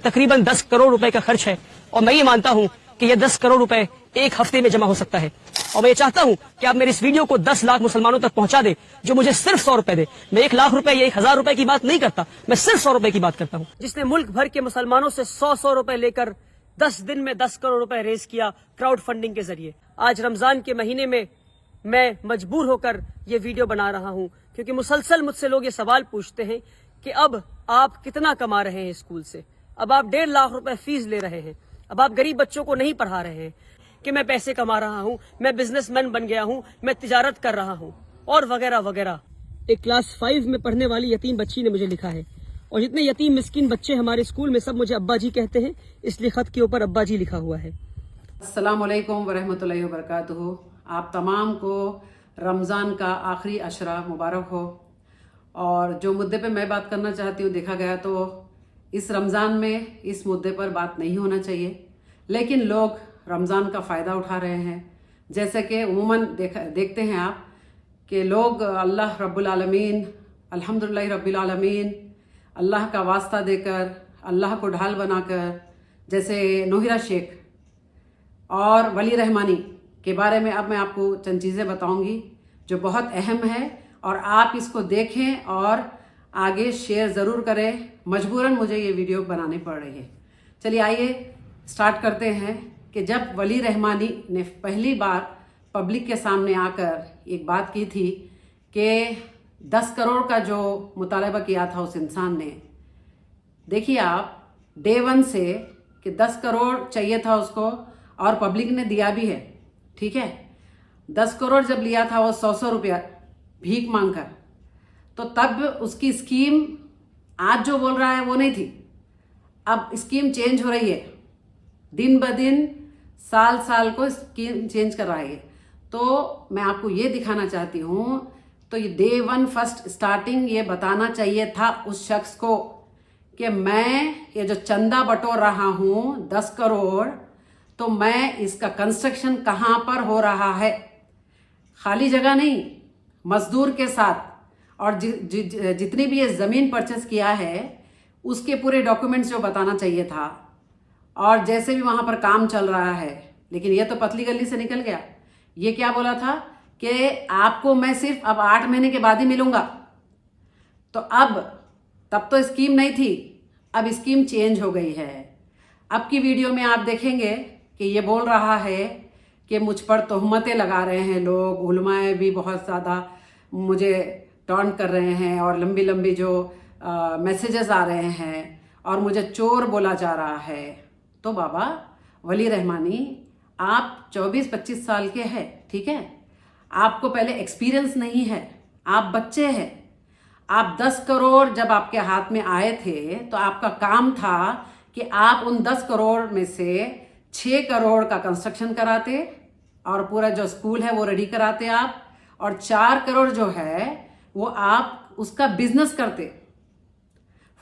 तकरीबन 10 करोड़ रुपए का खर्च है और मैं ये मानता हूँ कि ये 10 करोड़ रुपए एक हफ्ते में जमा हो सकता है। और मैं ये चाहता हूँ कि आप मेरे इस वीडियो को 10 लाख मुसलमानों तक पहुंचा दे जो मुझे सिर्फ 100 रुपए दे। मैं 1 लाख रुपए या 1,000 रुपए की बात नहीं करता, मैं सिर्फ 100 रुपए की बात करता हूँ। जिसने मुल्क भर के मुसलमानों से 100 रुपए लेकर 10 दिन में 10 करोड़ रुपए रेज किया क्राउड फंडिंग के जरिए। आज रमजान के महीने में मैं मजबूर होकर ये वीडियो बना रहा हूँ क्योंकि मुसलसल मुझसे लोग ये सवाल पूछते हैं कि अब आप कितना कमा रहे हैं स्कूल से, अब आप 1.5 लाख रुपए फीस ले रहे हैं, अब आप गरीब बच्चों को नहीं पढ़ा रहे हैं, कि मैं पैसे कमा रहा हूँ, मैं बिजनेसमैन बन गया हूँ, मैं तिजारत कर रहा हूँ और वगैरह वगैरह। एक क्लास 5 में पढ़ने वाली यतीम बच्ची ने मुझे लिखा है और जितने यतीम मिस्किन बच्चे हमारे स्कूल में सब मुझे अब्बा जी कहते हैं, इसलिए खत के ऊपर अब्बा जी लिखा हुआ है। अस्सलाम वालेकुम वरहमतुल्लाहि वबरकातुहू। आप तमाम को रमज़ान का आखिरी अशरा मुबारक हो। और जो मुद्दे पे मैं बात करना चाहती हूँ, देखा गया तो इस रमज़ान में इस मुद्दे पर बात नहीं होना चाहिए, लेकिन लोग रमज़ान का फ़ायदा उठा रहे हैं। जैसे कि उमूमन देखते हैं आप कि लोग अल्लाह रब्बुल आलमीन, अल्हम्दुलिल्लाह रब्बिल आलमीन, अल्लाह का वास्ता देकर, अल्लाह को ढाल बनाकर, जैसे नोहिरा शेख और वली रहमानी के बारे में अब मैं आपको चंद चीज़ें बताऊंगी जो बहुत अहम है और आप इसको देखें और आगे शेयर ज़रूर करें। मजबूरन मुझे ये वीडियो बनानी पड़ रही है। चलिए आइए स्टार्ट करते हैं कि जब वली रहमानी ने पहली बार पब्लिक के सामने आकर एक बात की थी कि 10 करोड़ का जो मुतालबा किया था उस इंसान ने, देखिए आप डे 1 से कि 10 करोड़ चाहिए था उसको और पब्लिक ने दिया भी है, ठीक है। 10 करोड़ जब लिया था वो 100 रुपया भीख मांगकर, तो तब उसकी स्कीम आज जो बोल रहा है वो नहीं थी। अब स्कीम चेंज हो रही है, दिन ब दिन साल साल को स्कीम चेंज कर रहा है। तो मैं आपको ये दिखाना चाहती हूँ, तो ये डे 1 फर्स्ट स्टार्टिंग ये बताना चाहिए था उस शख्स को कि मैं ये जो चंदा बटोर रहा हूँ 10 करोड़, तो मैं इसका कंस्ट्रक्शन कहाँ पर हो रहा है, खाली जगह नहीं, मजदूर के साथ, और जितनी भी ये ज़मीन परचेस किया है उसके पूरे डॉक्यूमेंट्स जो बताना चाहिए था, और जैसे भी वहाँ पर काम चल रहा है। लेकिन ये तो पतली गली से निकल गया। ये क्या बोला था कि आपको मैं सिर्फ अब 8 महीने के बाद ही मिलूंगा। तो अब तब तो स्कीम नहीं थी, अब स्कीम चेंज हो गई है। अब की वीडियो में आप देखेंगे कि ये बोल रहा है कि मुझ पर तोहमतें लगा रहे हैं लोग, उलमाए भी बहुत ज़्यादा मुझे टॉन्ट कर रहे हैं और लंबी लंबी जो मैसेजेस आ रहे हैं और मुझे चोर बोला जा रहा है। तो बाबा वली रहमानी, आप 24-25 साल के हैं, ठीक है, आपको पहले एक्सपीरियंस नहीं है, आप बच्चे हैं। आप 10 करोड़ जब आपके हाथ में आए थे तो आपका काम था कि आप उन 10 करोड़ में से 6 करोड़ का कंस्ट्रक्शन कराते और पूरा जो स्कूल है वो रेडी कराते आप, और 4 करोड़ जो है वो आप उसका बिजनेस करते।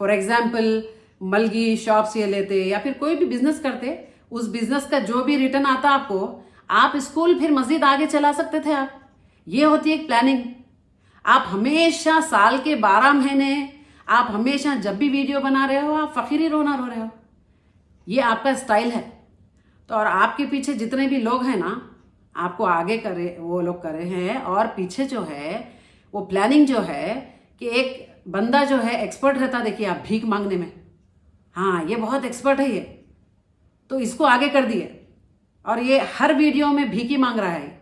फॉर एग्जाम्पल मलगी शॉप्स ये लेते या फिर कोई भी बिजनेस करते, उस बिजनेस का जो भी रिटर्न आता आपको, आप स्कूल फिर मजीद आगे चला सकते थे आप। ये होती है एक प्लानिंग। आप हमेशा साल के 12 महीने, आप हमेशा जब भी वीडियो बना रहे हो आप फकीरी रोना रो रहे हो, ये आपका स्टाइल है। तो और आपके पीछे जितने भी लोग हैं ना, आपको आगे करे वो लोग करे हैं, और पीछे जो है वो प्लानिंग जो है कि एक बंदा जो है एक्सपर्ट रहता, देखिए आप भीख मांगने में, हाँ ये बहुत एक्सपर्ट है ये, तो इसको आगे कर दिए और ये हर वीडियो में भीख ही मांग रहा है।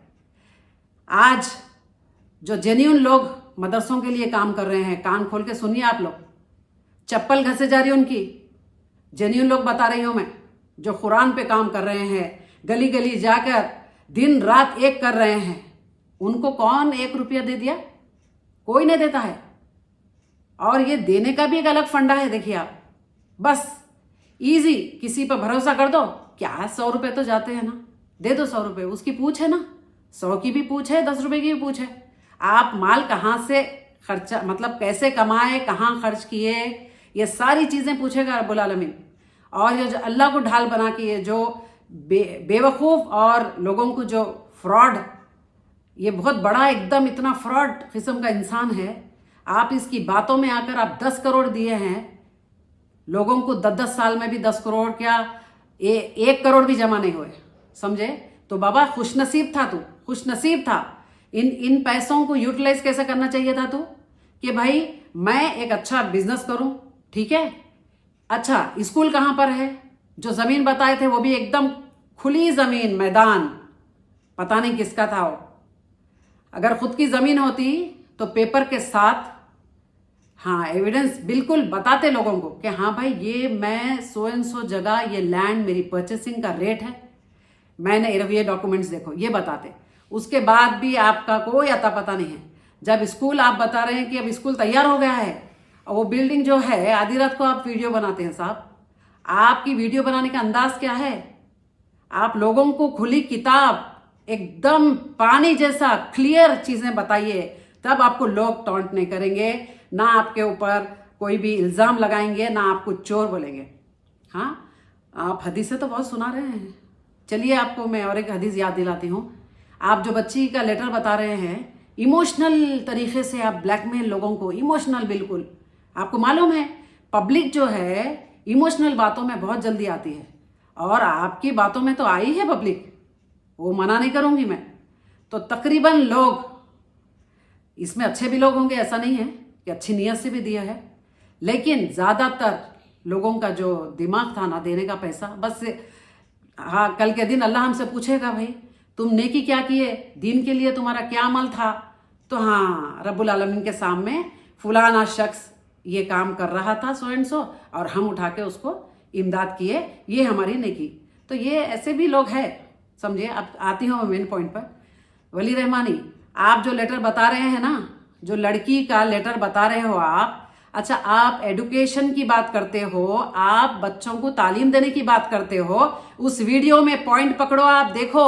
आज जो जेन्युइन लोग मदरसों के लिए काम कर रहे हैं, कान खोल के सुनिए आप लोग, चप्पल घसे जा रही है उनकी, जेन्युइन लोग बता रही हूँ मैं, जो कुरान पे काम कर रहे हैं, गली गली जाकर दिन रात एक कर रहे हैं, उनको कौन 1 रुपया दे दिया? कोई नहीं देता है। और ये देने का भी एक अलग फंडा है। देखिए आप बस इजी किसी पर भरोसा कर दो, क्या 100 रुपये तो जाते हैं ना, दे दो 100 रुपये, उसकी पूछ है ना, 100 की भी पूछ है, 10 रुपये की भी पूछ है। आप माल कहाँ से खर्चा, मतलब कैसे कमाए, कहाँ खर्च किए, ये सारी चीज़ें पूछेगा रब्बुल आलमीन। और ये जो अल्लाह को ढाल बना के ये जो बेवकूफ़ और लोगों को जो फ्रॉड, ये बहुत बड़ा एकदम इतना फ्रॉड किस्म का इंसान है। आप इसकी बातों में आकर आप 10 करोड़ दिए हैं, लोगों को 10-10 साल में भी 10 करोड़ क्या 1 करोड़ भी जमा नहीं हुए, समझे? तो बाबा खुशनसीब था तू, खुशनसीब था। इन पैसों को यूटिलाइज कैसे करना चाहिए था तू कि भाई मैं एक अच्छा बिजनेस करूं, ठीक है? अच्छा, स्कूल कहां पर है? जो जमीन बताए थे वो भी एकदम खुली जमीन, मैदान, पता नहीं किसका था वो। अगर खुद की जमीन होती तो पेपर के साथ, हाँ, एविडेंस बिल्कुल बताते लोगों को कि हाँ भाई ये मैं सो एंड सो जगह, ये लैंड मेरी परचेसिंग का रेट है, मैंने ये डॉक्यूमेंट्स देखो, ये बताते। उसके बाद भी आपका कोई अता पता नहीं है। जब स्कूल आप बता रहे हैं कि अब स्कूल तैयार हो गया है और वो बिल्डिंग जो है, आधी रात को आप वीडियो बनाते हैं साहब। आपकी वीडियो बनाने का अंदाज क्या है? आप लोगों को खुली किताब, एकदम पानी जैसा क्लियर चीजें बताइए, तब आपको लोग टॉन्ट नहीं करेंगे, ना आपके ऊपर कोई भी इल्जाम लगाएंगे, ना आपको चोर बोलेंगे। हाँ, आप हदीसें तो बहुत सुना रहे हैं। चलिए आपको मैं और एक हदीस याद दिलाती हूँ। आप जो बच्ची का लेटर बता रहे हैं, इमोशनल तरीके से आप ब्लैकमेल लोगों को, इमोशनल बिल्कुल, आपको मालूम है पब्लिक जो है इमोशनल बातों में बहुत जल्दी आती है, और आपकी बातों में तो आई है पब्लिक, वो मना नहीं करूंगी मैं। तो तकरीबन लोग, इसमें अच्छे भी लोग होंगे, ऐसा नहीं है कि अच्छी नीयत से भी दिया है, लेकिन ज्यादातर लोगों का जो दिमाग था ना देने का पैसा, बस हाँ, कल के दिन अल्लाह हमसे पूछेगा भाई तुम नेकी क्या किए, दीन के लिए तुम्हारा क्या अमल था, तो हाँ रब्बुल आलमीन के सामने फलाना शख्स ये काम कर रहा था सो एंड सो, और हम उठा के उसको इमदाद किए, ये हमारी नेकी। तो ये ऐसे भी लोग हैं, समझिए। अब आती हूँ मेन पॉइंट पर। वली रहमानी, आप जो लेटर बता रहे हैं ना, जो लड़की का लेटर बता रहे हो आप, अच्छा आप एडुकेशन की बात करते हो, आप बच्चों को तालीम देने की बात करते हो, उस वीडियो में पॉइंट पकड़ो, आप देखो।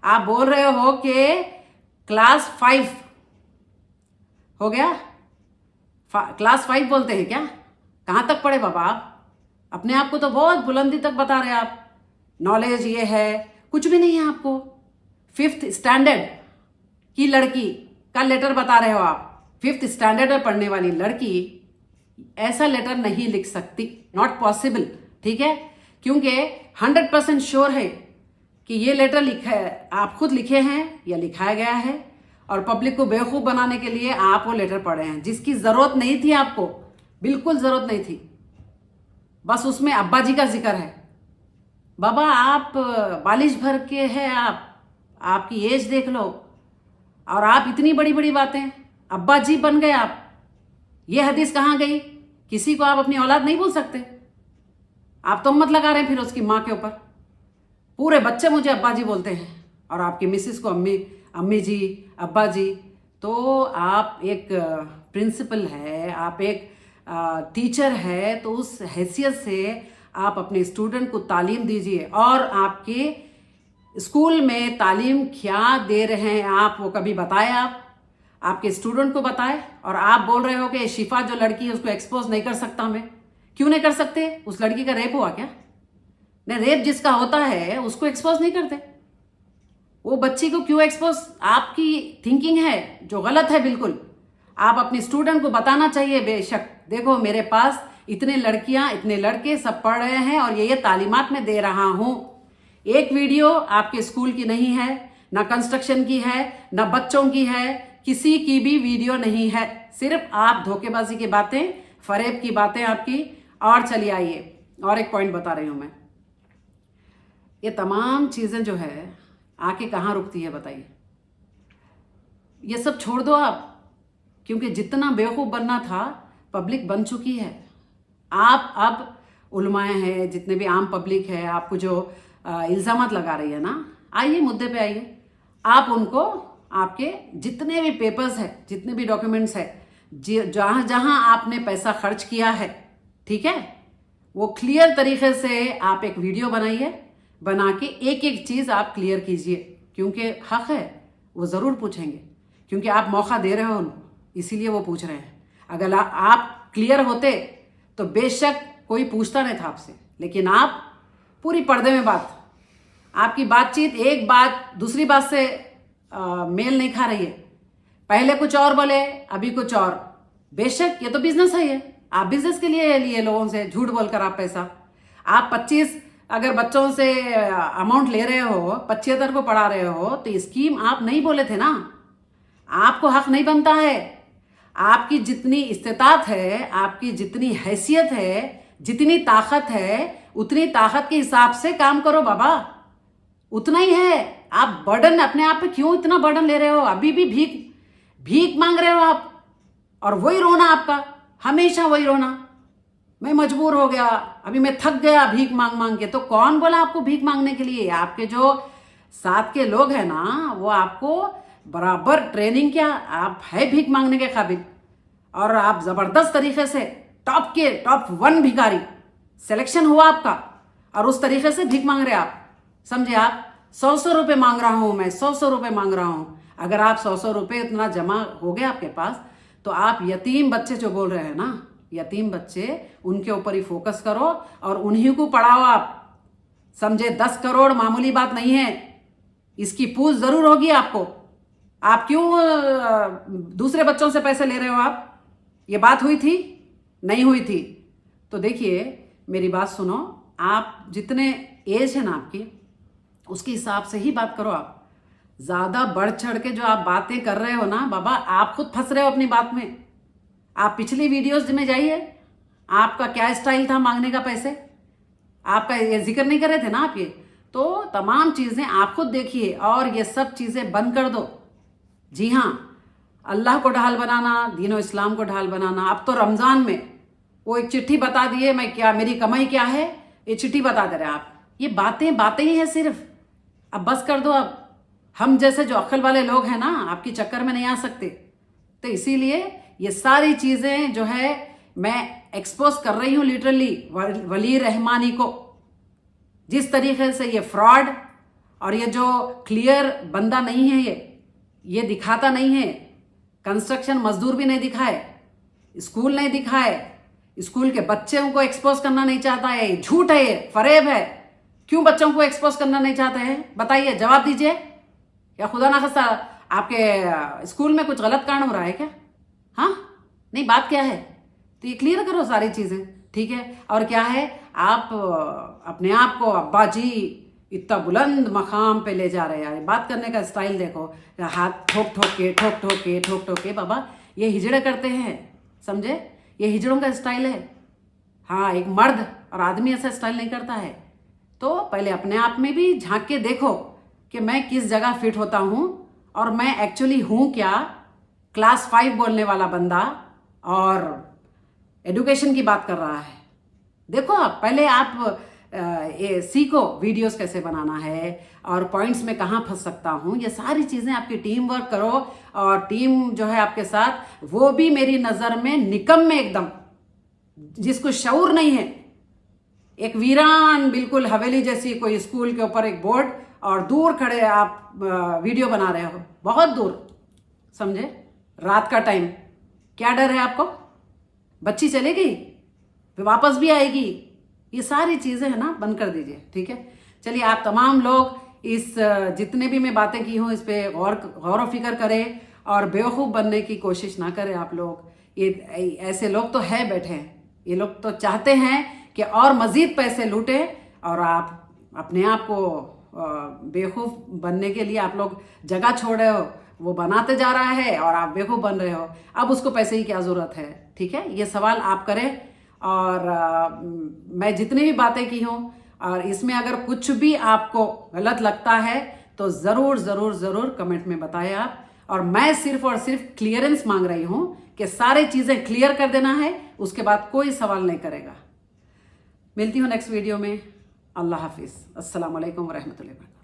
आप बोल रहे हो कि क्लास 5 हो गया, क्लास 5 बोलते हैं क्या? कहां तक पढ़े बाबा आप? अपने आप को तो बहुत बुलंदी तक बता रहे हैं आप, नॉलेज ये है, कुछ भी नहीं है आपको। 5th स्टैंडर्ड की लड़की का लेटर बता रहे हो आप। 5th स्टैंडर्ड में पढ़ने वाली लड़की ऐसा लेटर नहीं लिख सकती, नॉट पॉसिबल, ठीक है? क्योंकि 100% श्योर है कि ये लेटर लिखा है, आप खुद लिखे हैं या लिखाया गया है, और पब्लिक को बेवकूफ बनाने के लिए आप वो लेटर पढ़े हैं, जिसकी जरूरत नहीं थी आपको, बिल्कुल जरूरत नहीं थी। बस उसमें अब्बा जी का जिक्र है। बाबा आप बालिश भर के हैं, आपकी एज देख लो, और आप इतनी बड़ी बड़ी बातें, अब्बा जी बन गए आप। ये हदीस कहाँ गई? किसी को आप अपनी औलाद नहीं बोल सकते। आप तो मत लगा रहे हैं फिर उसकी माँ के ऊपर। पूरे बच्चे मुझे अब्बा जी बोलते हैं, और आपकी मिसिस को अम्मी जी, अब्बा जी। तो आप एक प्रिंसिपल है, आप एक टीचर है, तो उस हैसियत से आप अपने स्टूडेंट को तालीम दीजिए। और आपके स्कूल में तालीम क्या दे रहे हैं आप, वो कभी बताए आप आपके स्टूडेंट को बताए। और आप बोल रहे हो कि शिफा जो लड़की है उसको एक्सपोज नहीं कर सकता मैं। क्यों नहीं कर सकते? उस लड़की का रेप हुआ क्या? नहीं, रेप जिसका होता है उसको एक्सपोज नहीं करते, वो बच्ची को क्यों एक्सपोज? आपकी थिंकिंग है जो गलत है बिल्कुल। आप अपने स्टूडेंट को बताना चाहिए, बेशक देखो मेरे पास इतने लड़कियां, इतने लड़के सब पढ़ रहे हैं, और ये तालीमात में दे रहा हूं। एक वीडियो आपके स्कूल की नहीं है, ना कंस्ट्रक्शन की है, ना बच्चों की है, किसी की भी वीडियो नहीं है। सिर्फ आप धोखेबाजी की बातें, फरेब की बातें आपकी। और चलिए आइए, और एक पॉइंट बता रही हूं मैं। ये तमाम चीजें जो है आके कहाँ रुकती है बताइए? ये सब छोड़ दो आप, क्योंकि जितना बेवकूफ बनना था पब्लिक बन चुकी है। आप अब उलमाए हैं, जितने भी आम पब्लिक है, आपको जो इल्जामात लगा रही है ना, आइए मुद्दे पे आइए। आप उनको आपके जितने भी पेपर्स है, जितने भी डॉक्यूमेंट्स है, जहां जहां आपने पैसा खर्च किया है, ठीक है, वो क्लियर तरीके से आप एक वीडियो बनाइए, बना के एक एक चीज आप क्लियर कीजिए, क्योंकि हक है, वो जरूर पूछेंगे, क्योंकि आप मौका दे रहे हो उनको, इसीलिए वो पूछ रहे हैं। अगर आप क्लियर होते तो बेशक कोई पूछता नहीं था आपसे, लेकिन आप पूरी पर्दे में बात, आपकी बातचीत एक बात दूसरी बात से मेल नहीं खा रही है। पहले कुछ और बोले, अभी कुछ और। बेशक ये तो बिजनेस है, आप बिजनेस के लिए लिए लोगों से झूठ बोलकर आप पैसा। आप 25 अगर बच्चों से अमाउंट ले रहे हो, 75 को पढ़ा रहे हो, तो स्कीम आप नहीं बोले थे ना। आपको हक नहीं बनता है। आपकी जितनी इस्तेतात है, आपकी जितनी हैसियत है, जितनी ताकत है, उतनी ताकत के हिसाब से काम करो बाबा। उतना ही है। आप बर्डन अपने आप पे क्यों इतना बर्डन ले रहे हो? अभी भी भीख मांग रहे हो आप, और वही रोना आपका, हमेशा वही रोना। मैं मजबूर हो गया, अभी मैं थक गया भीख मांग मांग के। तो कौन बोला आपको भीख मांगने के लिए? आपके जो साथ के लोग हैं ना, वो आपको बराबर ट्रेनिंग किया। आप है भीख मांगने के काबिल, और आप जबरदस्त तरीके से टॉप 1 भिखारी सिलेक्शन हुआ आपका, और उस तरीके से भीख मांग रहे आप। समझे आप? 100 रुपये मांग रहा हूं मैं, 100 रुपये मांग रहा हूं। अगर आप 100 रुपये इतना जमा हो गया आपके पास, तो आप यतीम बच्चे जो बोल रहे हैं ना, यतीम बच्चे, उनके ऊपर ही फोकस करो और उन्हीं को पढ़ाओ आप। समझे? 10 करोड़ मामूली बात नहीं है, इसकी पूछ जरूर होगी आपको। आप क्यों दूसरे बच्चों से पैसे ले रहे हो? आप ये बात हुई थी? नहीं हुई थी। तो देखिए, मेरी बात सुनो। आप जितने एज है ना आपकी, उसके हिसाब से ही बात करो। आप ज्यादा बढ़ चढ़ के जो आप बातें कर रहे हो ना बाबा, आप खुद फंस रहे हो अपनी बात में। आप पिछली वीडियोस में जाइए, आपका क्या स्टाइल था मांगने का पैसे, आपका ये जिक्र नहीं कर रहे थे ना आप ये। तो तमाम चीजें आप खुद देखिए और ये सब चीजें बंद कर दो। जी हाँ, अल्लाह को ढाल बनाना, दीन इस्लाम को ढाल बनाना। अब तो रमजान में वो एक चिट्ठी बता दिए, मैं क्या, मेरी कमाई क्या है, ये चिट्ठी बता दे रहे आप। ये बातें ही है सिर्फ। अब बस कर दो। अब हम जैसे जो अक्ल वाले लोग हैं ना, आपकी चक्कर में नहीं आ सकते। तो इसीलिए ये सारी चीजें जो है मैं एक्सपोज कर रही हूं लिटरली वली रहमानी को। जिस तरीके से ये फ्रॉड और ये जो क्लियर बंदा नहीं है, ये दिखाता नहीं है। कंस्ट्रक्शन मजदूर भी नहीं दिखाए, स्कूल नहीं दिखाए, स्कूल के बच्चों को एक्सपोज करना नहीं चाहता है। झूठ है, ये फरेब है। क्यों बच्चों को एक्सपोज करना नहीं चाहते हैं? बताइए, जवाब दीजिए। क्या खुदा ना खास्ता आपके स्कूल में कुछ गलत कारण हो रहा है क्या? हाँ, नहीं, बात क्या है? तो ये क्लियर करो सारी चीजें, ठीक है? और क्या है, आप अपने आप को अब्बा जी इतना बुलंद मकाम पे ले जा रहे हैं। बात करने का स्टाइल देखो, हाथ ठोक के बाबा, ये हिजड़े करते हैं। समझे? ये हिजड़ों का स्टाइल है। हाँ, एक मर्द और आदमी ऐसा स्टाइल नहीं करता है। तो पहले अपने आप में भी झांक के देखो कि मैं किस जगह फिट होता हूं और मैं एक्चुअली हूं क्या। क्लास 5 बोलने वाला बंदा और एजुकेशन की बात कर रहा है। देखो, आप पहले आप सीखो वीडियोस कैसे बनाना है और पॉइंट्स में कहाँ फंस सकता हूँ। ये सारी चीजें आपकी टीम वर्क करो, और टीम जो है आपके साथ, वो भी मेरी नजर में निकम्मे एकदम, जिसको शऊर नहीं है। एक वीरान बिल्कुल हवेली जैसी कोई स्कूल के ऊपर एक बोर्ड, और दूर खड़े आप वीडियो बना रहे हो, बहुत दूर। समझे? रात का टाइम, क्या डर है आपको? बच्ची चले गई, फिर वापस भी आएगी। ये सारी चीजें है ना, बंद कर दीजिए, ठीक है? चलिए, आप तमाम लोग इस जितने भी मैं बातें की हूँ, इस पे गौर फिक्र करें और बेवकूफ़ बनने की कोशिश ना करें आप लोग। ये ऐसे लोग तो है बैठे हैं, ये लोग तो चाहते हैं कि और मजीद पैसे लूटें, और आप अपने आप को बेवकूफ़ बनने के लिए आप लोग जगह छोड़ रहे हो। वो बनाते जा रहा है और आप बेवकूफ़ बन रहे हो। अब उसको पैसे की क्या ज़रूरत है? ठीक है, ये सवाल आप करें। और मैं जितनी भी बातें की हूँ, और इसमें अगर कुछ भी आपको गलत लगता है तो ज़रूर ज़रूर ज़रूर कमेंट में बताएं आप। और मैं सिर्फ और सिर्फ क्लियरेंस मांग रही हूँ कि सारी चीज़ें क्लियर कर देना है, उसके बाद कोई सवाल नहीं करेगा। मिलती हूँ नेक्स्ट वीडियो में। अल्लाह हाफिज़। अस्सलाम वालेकुम रहमतुल्लाहि व बरकातहू।